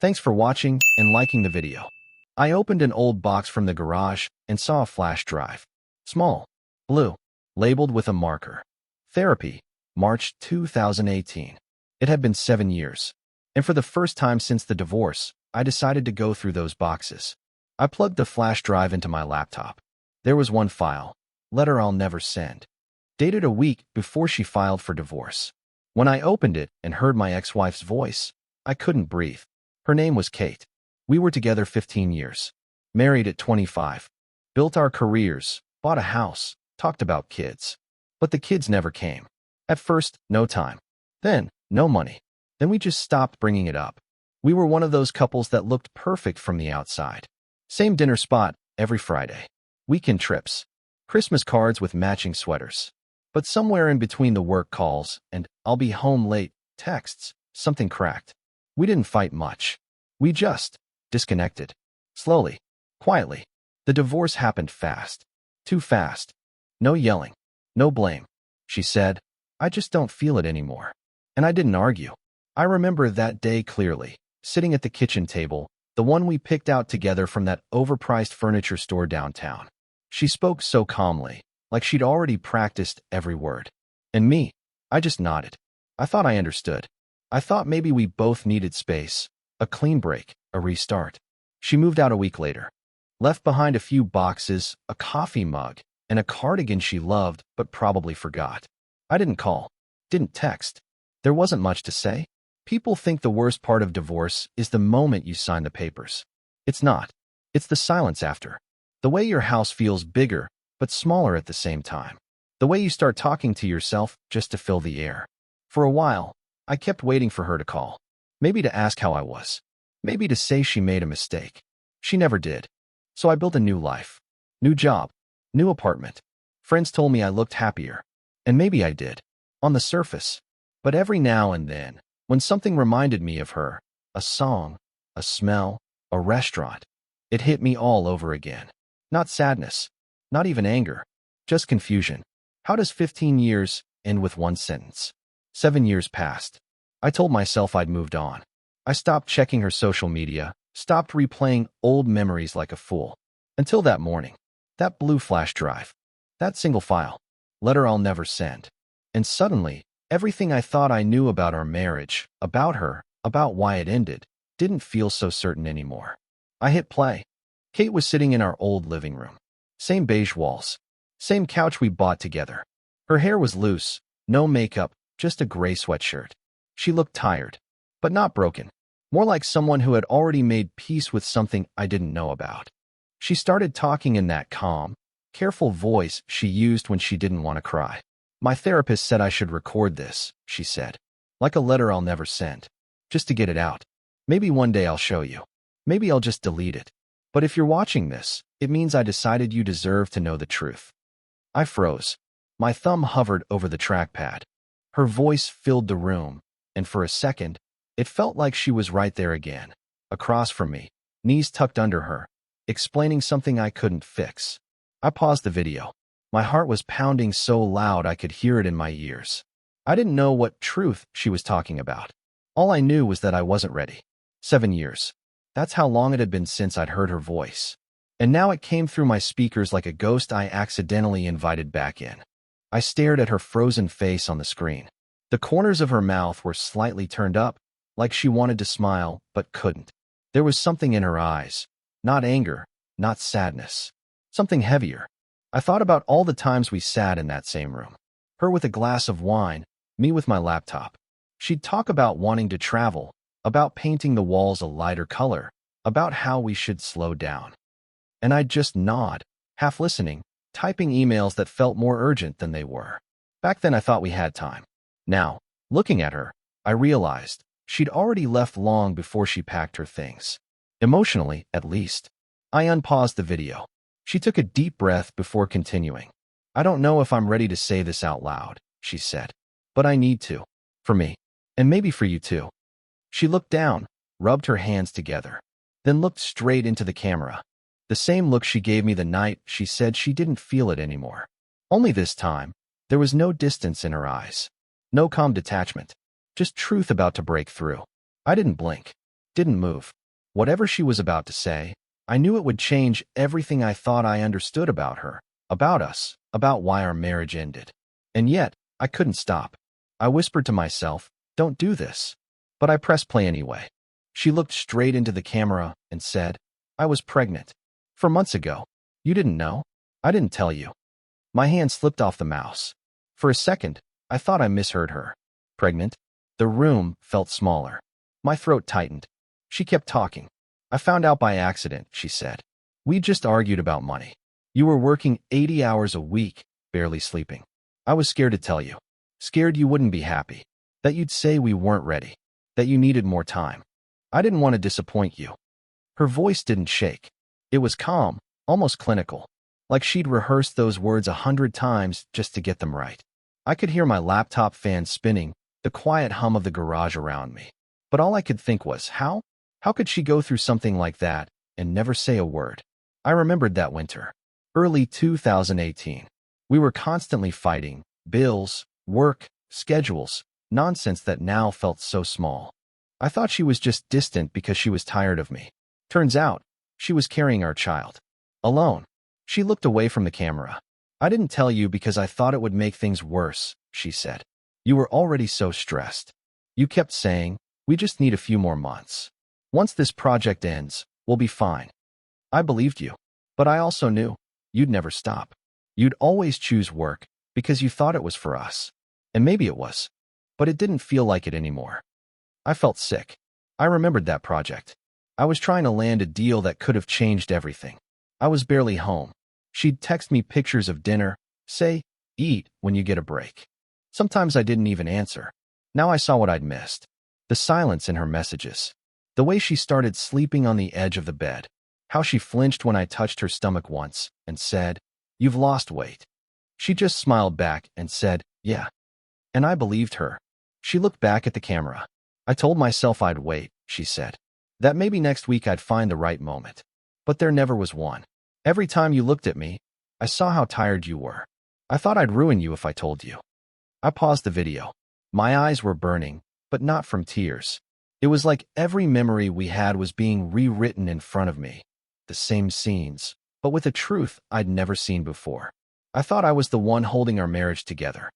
Thanks for watching and liking the video. I opened an old box from the garage and saw a flash drive. Small, blue, labeled with a marker. Therapy, March 2018. It had been 7 years. And for the first time since the divorce, I decided to go through those boxes. I plugged the flash drive into my laptop. There was one file, letter I'll never send, dated a week before she filed for divorce. When I opened it and heard my ex-wife's voice, I couldn't breathe. Her name was Kate. We were together 15 years. Married at 25. Built our careers, bought a house, talked about kids. But the kids never came. At first, no time. Then, no money. Then we just stopped bringing it up. We were one of those couples that looked perfect from the outside. Same dinner spot every Friday. Weekend trips. Christmas cards with matching sweaters. But somewhere in between the work calls and "I'll be home late" texts, something cracked. We didn't fight much. We just disconnected. Slowly, quietly. The divorce happened fast. Too fast. No yelling. No blame. She said, "I just don't feel it anymore." And I didn't argue. I remember that day clearly, sitting at the kitchen table, the one we picked out together from that overpriced furniture store downtown. She spoke so calmly, like she'd already practiced every word. And me, I just nodded. I thought I understood. I thought maybe we both needed space, a clean break, a restart. She moved out a week later. Left behind a few boxes, a coffee mug, and a cardigan she loved but probably forgot. I didn't call. Didn't text. There wasn't much to say. People think the worst part of divorce is the moment you sign the papers. It's not. It's the silence after. The way your house feels bigger, but smaller at the same time. The way you start talking to yourself just to fill the air. For a while, I kept waiting for her to call. Maybe to ask how I was. Maybe to say she made a mistake. She never did. So I built a new life. New job. New apartment. Friends told me I looked happier. And maybe I did. On the surface. But every now and then, when something reminded me of her, a song, a smell, a restaurant, it hit me all over again. Not sadness. Not even anger. Just confusion. How does 15 years end with one sentence? 7 years passed. I told myself I'd moved on. I stopped checking her social media, stopped replaying old memories like a fool. Until that morning. That blue flash drive. That single file. Letter I'll never send. And suddenly, everything I thought I knew about our marriage, about her, about why it ended, didn't feel so certain anymore. I hit play. Kate was sitting in our old living room. Same beige walls. Same couch we bought together. Her hair was loose, no makeup, just a gray sweatshirt. She looked tired, but not broken. More like someone who had already made peace with something I didn't know about. She started talking in that calm, careful voice she used when she didn't want to cry. "My therapist said I should record this," she said. "Like a letter I'll never send. Just to get it out. Maybe one day I'll show you. Maybe I'll just delete it. But if you're watching this, it means I decided you deserve to know the truth." I froze. My thumb hovered over the trackpad. Her voice filled the room, and for a second, it felt like she was right there again, across from me, knees tucked under her, explaining something I couldn't fix. I paused the video. My heart was pounding so loud I could hear it in my ears. I didn't know what truth she was talking about. All I knew was that I wasn't ready. 7 years. That's how long it had been since I'd heard her voice. And now it came through my speakers like a ghost I accidentally invited back in. I stared at her frozen face on the screen. The corners of her mouth were slightly turned up, like she wanted to smile, but couldn't. There was something in her eyes. Not anger, not sadness. Something heavier. I thought about all the times we sat in that same room. Her with a glass of wine, me with my laptop. She'd talk about wanting to travel, about painting the walls a lighter color, about how we should slow down. And I'd just nod, half listening, typing emails that felt more urgent than they were. Back then I thought we had time. Now, looking at her, I realized she'd already left long before she packed her things. Emotionally, at least. I unpaused the video. She took a deep breath before continuing. "I don't know if I'm ready to say this out loud," she said. "But I need to. For me. And maybe for you too." She looked down, rubbed her hands together, then looked straight into the camera. The same look she gave me the night she said she didn't feel it anymore. Only this time, there was no distance in her eyes. No calm detachment. Just truth about to break through. I didn't blink. didn't move. Whatever she was about to say, I knew it would change everything I thought I understood about her, about us, about why our marriage ended. And yet, I couldn't stop. I whispered to myself, "Don't do this." But I pressed play anyway. She looked straight into the camera and said, "I was pregnant. 4 months ago. You didn't know? I didn't tell you." My hand slipped off the mouse. For a second, I thought I misheard her. Pregnant? The room felt smaller. My throat tightened. She kept talking. "I found out by accident," she said. "We just argued about money. You were working 80 hours a week, barely sleeping. I was scared to tell you. Scared you wouldn't be happy. That you'd say we weren't ready. That you needed more time. I didn't want to disappoint you." Her voice didn't shake. It was calm, almost clinical, like she'd rehearsed those words 100 times just to get them right. I could hear my laptop fan spinning, the quiet hum of the garage around me. But all I could think was, how? How could she go through something like that and never say a word? I remembered that winter. Early 2018. We were constantly fighting. Bills, work, schedules, nonsense that now felt so small. I thought she was just distant because she was tired of me. Turns out, she was carrying our child. Alone. She looked away from the camera. "I didn't tell you because I thought it would make things worse," she said. "You were already so stressed. You kept saying, 'We just need a few more months. Once this project ends, we'll be fine.' I believed you. But I also knew you'd never stop. You'd always choose work because you thought it was for us. And maybe it was. But it didn't feel like it anymore." I felt sick. I remembered that project. I was trying to land a deal that could have changed everything. I was barely home. She'd text me pictures of dinner, say, "Eat when you get a break." Sometimes I didn't even answer. Now I saw what I'd missed. The silence in her messages. The way she started sleeping on the edge of the bed. How she flinched when I touched her stomach once and said, "You've lost weight." She just smiled back and said, "Yeah." And I believed her. She looked back at the camera. "I told myself I'd wait," she said. "That maybe next week I'd find the right moment. But there never was one. Every time you looked at me, I saw how tired you were. I thought I'd ruin you if I told you." I paused the video. My eyes were burning, but not from tears. It was like every memory we had was being rewritten in front of me. The same scenes, but with a truth I'd never seen before. I thought I was the one holding our marriage together.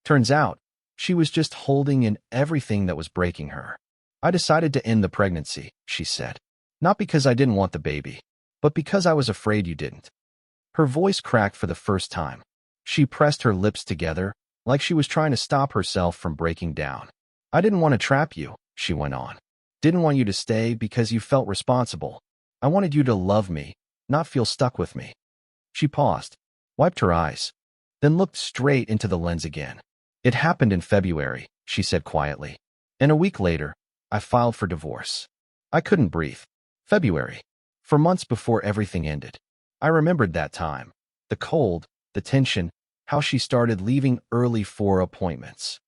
Turns out, she was just holding in everything that was breaking her. "I decided to end the pregnancy," she said. "Not because I didn't want the baby, but because I was afraid you didn't." Her voice cracked for the first time. She pressed her lips together, like she was trying to stop herself from breaking down. "I didn't want to trap you," she went on. "Didn't want you to stay because you felt responsible. I wanted you to love me, not feel stuck with me." She paused, wiped her eyes, then looked straight into the lens again. "It happened in February," she said quietly. "And a week later, I filed for divorce. I couldn't breathe. February. For months before everything ended. I remembered that time. The cold, the tension, how she started leaving early for appointments.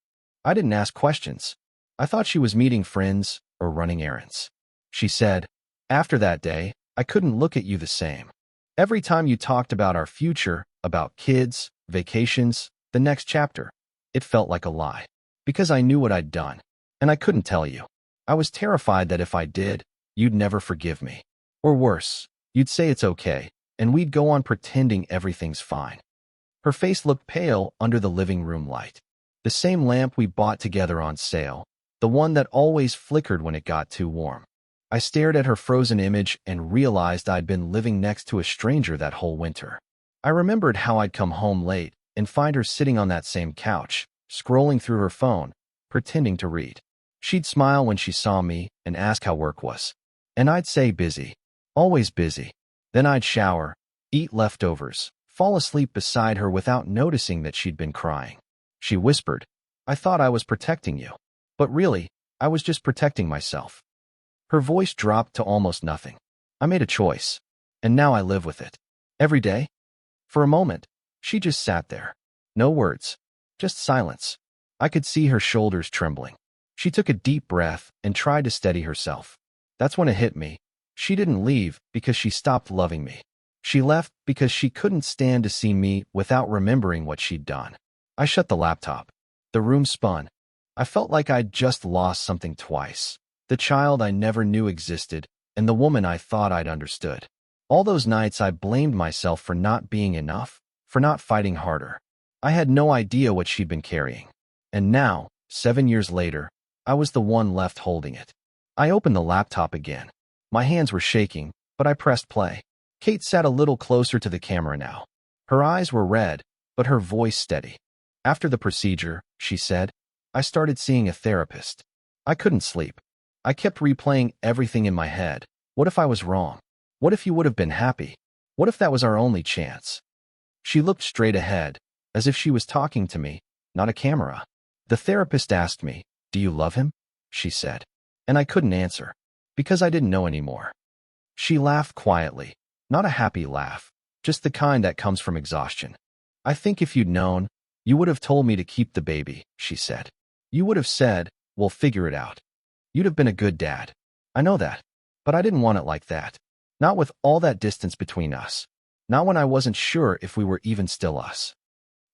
I didn't ask questions. I thought she was meeting friends or running errands. She said, "After that day, I couldn't look at you the same. Every time you talked about our future, about kids, vacations, the next chapter, it felt like a lie. Because I knew what I'd done, and I couldn't tell you. I was terrified that if I did, you'd never forgive me. Or worse, you'd say it's okay, and we'd go on pretending everything's fine." Her face looked pale under the living room light. The same lamp we bought together on sale, the one that always flickered when it got too warm. I stared at her frozen image and realized I'd been living next to a stranger that whole winter. I remembered how I'd come home late and find her sitting on that same couch, scrolling through her phone, pretending to read. She'd smile when she saw me and ask how work was. And I'd say busy. Always busy. Then I'd shower, eat leftovers, fall asleep beside her without noticing that she'd been crying. She whispered, "I thought I was protecting you. But really, I was just protecting myself." Her voice dropped to almost nothing. "I made a choice. And now I live with it. Every day." For a moment, she just sat there. No words. Just silence. I could see her shoulders trembling. She took a deep breath and tried to steady herself. That's when it hit me. She didn't leave because she stopped loving me. She left because she couldn't stand to see me without remembering what she'd done. I shut the laptop. The room spun. I felt like I'd just lost something twice. The child I never knew existed, and the woman I thought I'd understood. All those nights I blamed myself for not being enough, for not fighting harder. I had no idea what she'd been carrying. And now, 7 years later, I was the one left holding it. I opened the laptop again. My hands were shaking, but I pressed play. Kate sat a little closer to the camera now. Her eyes were red, but her voice steady. After the procedure, she said, I started seeing a therapist. I couldn't sleep. I kept replaying everything in my head. What if I was wrong? What if you would have been happy? What if that was our only chance? She looked straight ahead, as if she was talking to me, not a camera. The therapist asked me, do you love him? She said. And I couldn't answer, because I didn't know anymore. She laughed quietly, not a happy laugh, just the kind that comes from exhaustion. I think if you'd known, you would have told me to keep the baby, she said. You would have said, we'll figure it out. You'd have been a good dad. I know that, but I didn't want it like that. Not with all that distance between us. Not when I wasn't sure if we were even still us.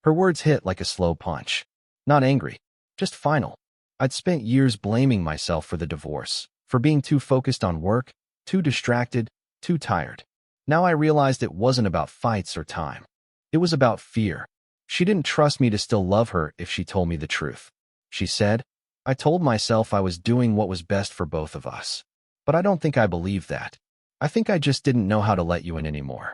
Her words hit like a slow punch. Not angry, just final. I'd spent years blaming myself for the divorce, for being too focused on work, too distracted, too tired. Now I realized it wasn't about fights or time. It was about fear. She didn't trust me to still love her if she told me the truth. She said, I told myself I was doing what was best for both of us. But I don't think I believed that. I think I just didn't know how to let you in anymore.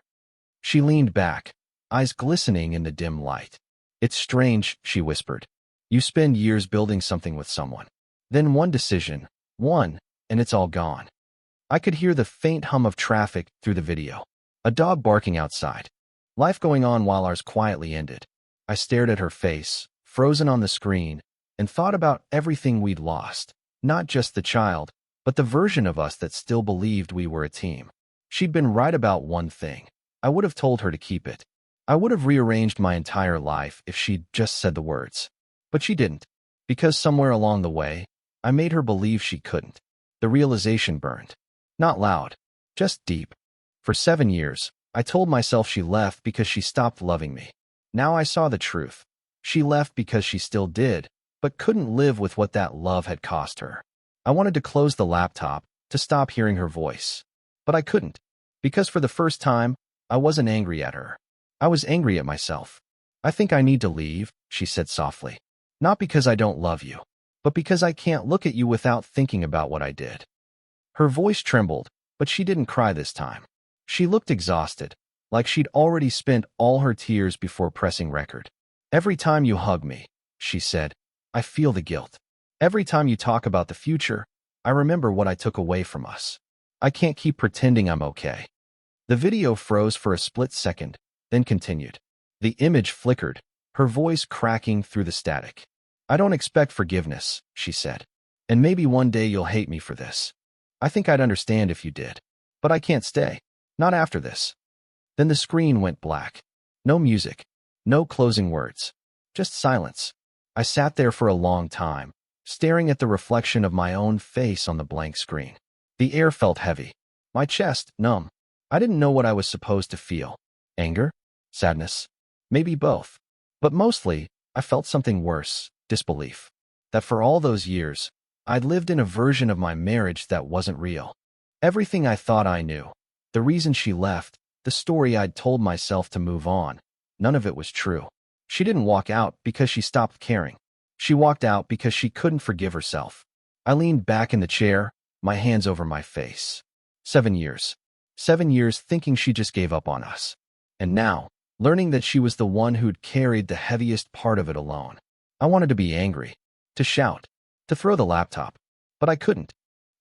She leaned back, eyes glistening in the dim light. It's strange, she whispered. You spend years building something with someone. Then one decision, and it's all gone. I could hear the faint hum of traffic through the video. A dog barking outside. Life going on while ours quietly ended. I stared at her face, frozen on the screen, and thought about everything we'd lost. Not just the child, but the version of us that still believed we were a team. She'd been right about one thing. I would have told her to keep it. I would have rearranged my entire life if she'd just said the words. But she didn't. Because somewhere along the way, I made her believe she couldn't. The realization burned. Not loud, just deep. For 7 years, I told myself she left because she stopped loving me. Now I saw the truth. She left because she still did, but couldn't live with what that love had cost her. I wanted to close the laptop, to stop hearing her voice. But I couldn't. Because for the first time, I wasn't angry at her. I was angry at myself. I think I need to leave, she said softly. Not because I don't love you, but because I can't look at you without thinking about what I did. Her voice trembled, but she didn't cry this time. She looked exhausted, like she'd already spent all her tears before pressing record. Every time you hug me, she said, I feel the guilt. Every time you talk about the future, I remember what I took away from us. I can't keep pretending I'm okay. The video froze for a split second, then continued. The image flickered, her voice cracking through the static. I don't expect forgiveness, she said. And maybe one day you'll hate me for this. I think I'd understand if you did. But I can't stay. Not after this. Then the screen went black. No music. No closing words. Just silence. I sat there for a long time, staring at the reflection of my own face on the blank screen. The air felt heavy. My chest numb. I didn't know what I was supposed to feel. Anger? Sadness? Maybe both. But mostly, I felt something worse, disbelief. That for all those years, I'd lived in a version of my marriage that wasn't real. Everything I thought I knew, the reason she left, the story I'd told myself to move on, none of it was true. She didn't walk out because she stopped caring. She walked out because she couldn't forgive herself. I leaned back in the chair, my hands over my face. 7 years. 7 years thinking she just gave up on us. And now, learning that she was the one who'd carried the heaviest part of it alone. I wanted to be angry, to shout, to throw the laptop. But I couldn't.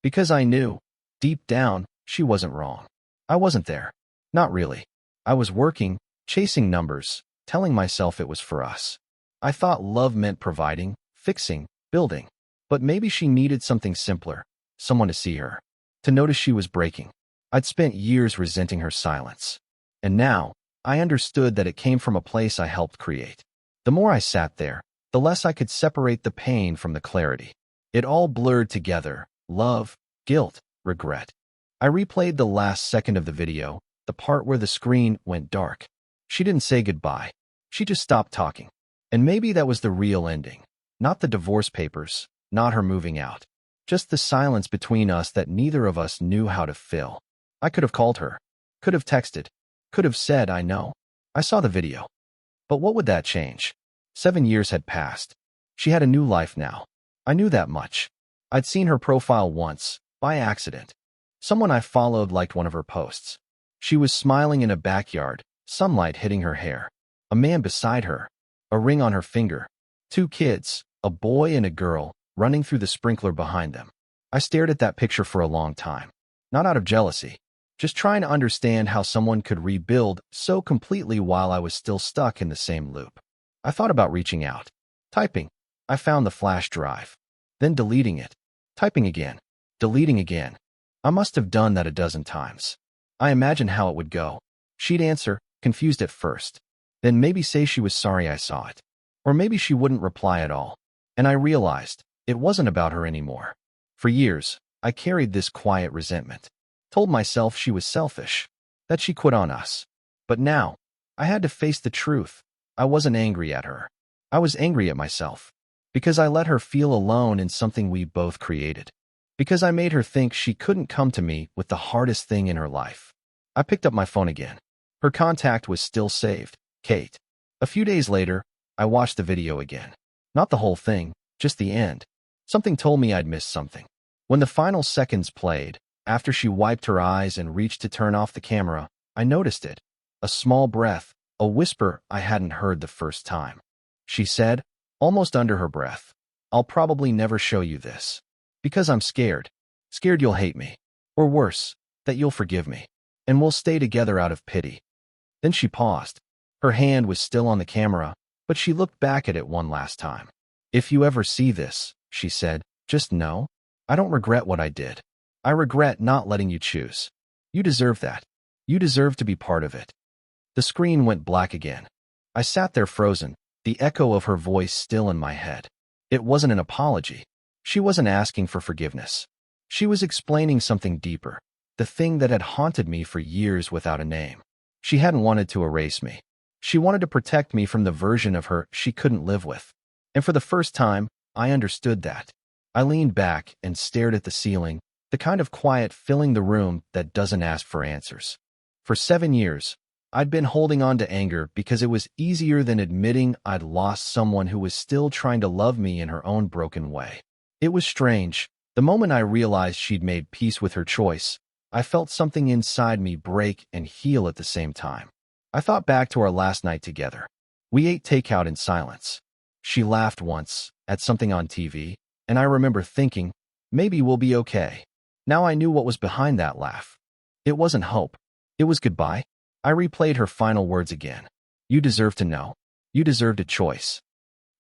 Because I knew, deep down, she wasn't wrong. I wasn't there. Not really. I was working, chasing numbers, telling myself it was for us. I thought love meant providing, fixing, building. But maybe she needed something simpler, someone to see her, to notice she was breaking. I'd spent years resenting her silence. And now, I understood that it came from a place I helped create. The more I sat there, the less I could separate the pain from the clarity. It all blurred together, love, guilt, regret. I replayed the last second of the video, the part where the screen went dark. She didn't say goodbye. She just stopped talking. And maybe that was the real ending. Not the divorce papers, not her moving out. Just the silence between us that neither of us knew how to fill. I could have called her, could have texted, could have said, I know. I saw the video. But what would that change? 7 years had passed. She had a new life now. I knew that much. I'd seen her profile once, by accident. Someone I followed liked one of her posts. She was smiling in a backyard, sunlight hitting her hair. A man beside her, a ring on her finger. 2 kids, a boy and a girl, running through the sprinkler behind them. I stared at that picture for a long time. Not out of jealousy, just trying to understand how someone could rebuild so completely while I was still stuck in the same loop. I thought about reaching out. Typing. I found the flash drive. Then deleting it. Typing again. Deleting again. I must have done that a dozen times. I imagined how it would go. She'd answer, confused at first. Then maybe say she was sorry I saw it. Or maybe she wouldn't reply at all. And I realized it wasn't about her anymore. For years, I carried this quiet resentment. Told myself she was selfish, that she quit on us. But now, I had to face the truth. I wasn't angry at her. I was angry at myself. Because I let her feel alone in something we both created. Because I made her think she couldn't come to me with the hardest thing in her life. I picked up my phone again. Her contact was still saved, Kate. A few days later, I watched the video again. Not the whole thing, just the end. Something told me I'd missed something. When the final seconds played, after she wiped her eyes and reached to turn off the camera, I noticed it. A small breath, a whisper I hadn't heard the first time. She said, almost under her breath, I'll probably never show you this. Because I'm scared. Scared you'll hate me. Or worse, that you'll forgive me. And we'll stay together out of pity. Then she paused. Her hand was still on the camera, but she looked back at it one last time. If you ever see this, she said, just know, I don't regret what I did. I regret not letting you choose. You deserve that. You deserve to be part of it. The screen went black again. I sat there frozen, the echo of her voice still in my head. It wasn't an apology. She wasn't asking for forgiveness. She was explaining something deeper, the thing that had haunted me for years without a name. She hadn't wanted to erase me. She wanted to protect me from the version of her she couldn't live with. And for the first time, I understood that. I leaned back and stared at the ceiling, the kind of quiet filling the room that doesn't ask for answers. For 7 years, I'd been holding on to anger because it was easier than admitting I'd lost someone who was still trying to love me in her own broken way. It was strange. The moment I realized she'd made peace with her choice, I felt something inside me break and heal at the same time. I thought back to our last night together. We ate takeout in silence. She laughed once at something on TV, and I remember thinking, maybe we'll be okay. Now I knew what was behind that laugh. It wasn't hope. It was goodbye. I replayed her final words again. You deserve to know. You deserved a choice.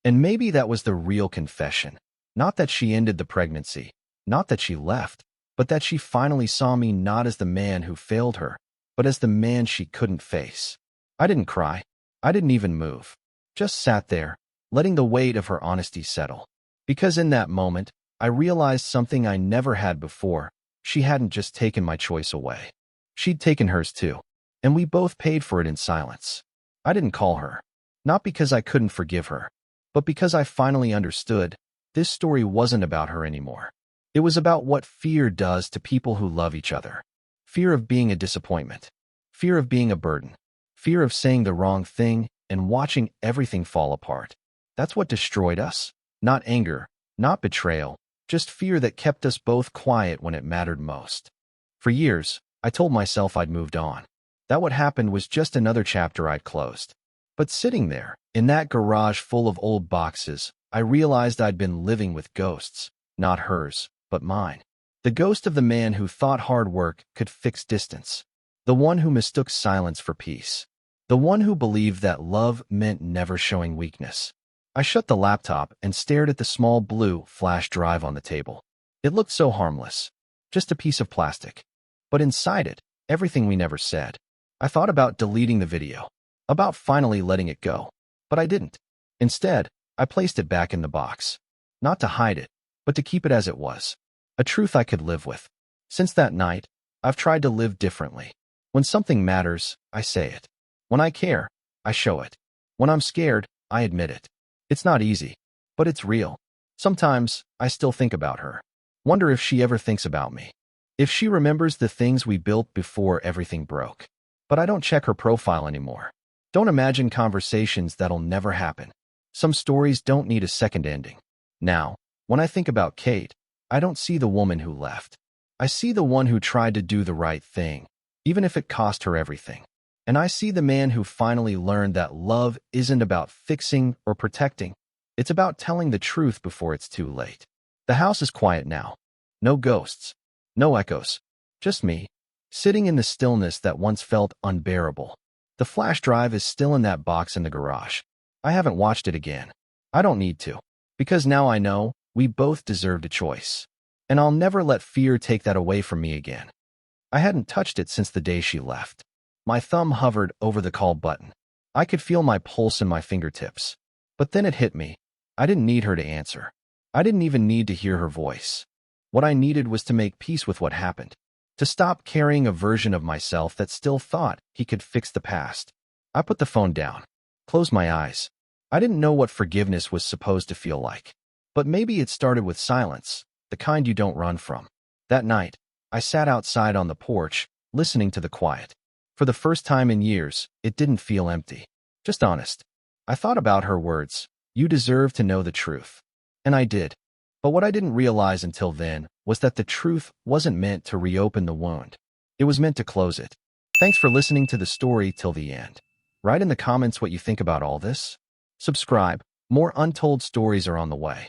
And maybe that was the real confession. Not that she ended the pregnancy, not that she left, but that she finally saw me not as the man who failed her, but as the man she couldn't face. I didn't cry. I didn't even move. Just sat there, letting the weight of her honesty settle. Because in that moment, I realized something I never had before. She hadn't just taken my choice away. She'd taken hers too. And we both paid for it in silence. I didn't call her. Not because I couldn't forgive her, but because I finally understood this story wasn't about her anymore. It was about what fear does to people who love each other. Fear of being a disappointment. Fear of being a burden. Fear of saying the wrong thing and watching everything fall apart. That's what destroyed us. Not anger, not betrayal, just fear that kept us both quiet when it mattered most. For years, I told myself I'd moved on. That what happened was just another chapter I'd closed. But sitting there, in that garage full of old boxes, I realized I'd been living with ghosts, not hers, but mine. The ghost of the man who thought hard work could fix distance. The one who mistook silence for peace. The one who believed that love meant never showing weakness. I shut the laptop and stared at the small blue flash drive on the table. It looked so harmless. Just a piece of plastic. But inside it, everything we never said. I thought about deleting the video. About finally letting it go. But I didn't. Instead, I placed it back in the box. Not to hide it, but to keep it as it was. A truth I could live with. Since that night, I've tried to live differently. When something matters, I say it. When I care, I show it. When I'm scared, I admit it. It's not easy, but it's real. Sometimes, I still think about her. Wonder if she ever thinks about me. If she remembers the things we built before everything broke. But I don't check her profile anymore. Don't imagine conversations that'll never happen. Some stories don't need a second ending. Now, when I think about Kate, I don't see the woman who left. I see the one who tried to do the right thing, even if it cost her everything. And I see the man who finally learned that love isn't about fixing or protecting. It's about telling the truth before it's too late. The house is quiet now. No ghosts. No echoes. Just me, sitting in the stillness that once felt unbearable. The flash drive is still in that box in the garage. I haven't watched it again. I don't need to. Because now I know we both deserved a choice. And I'll never let fear take that away from me again. I hadn't touched it since the day she left. My thumb hovered over the call button. I could feel my pulse in my fingertips. But then it hit me. I didn't need her to answer. I didn't even need to hear her voice. What I needed was to make peace with what happened. To stop carrying a version of myself that still thought he could fix the past. I put the phone down. Closed my eyes. I didn't know what forgiveness was supposed to feel like. But maybe it started with silence, the kind you don't run from. That night, I sat outside on the porch, listening to the quiet. For the first time in years, it didn't feel empty. Just honest. I thought about her words. You deserve to know the truth. And I did. But what I didn't realize until then was that the truth wasn't meant to reopen the wound. It was meant to close it. Thanks for listening to the story till the end. Write in the comments what you think about all this. Subscribe. More untold stories are on the way.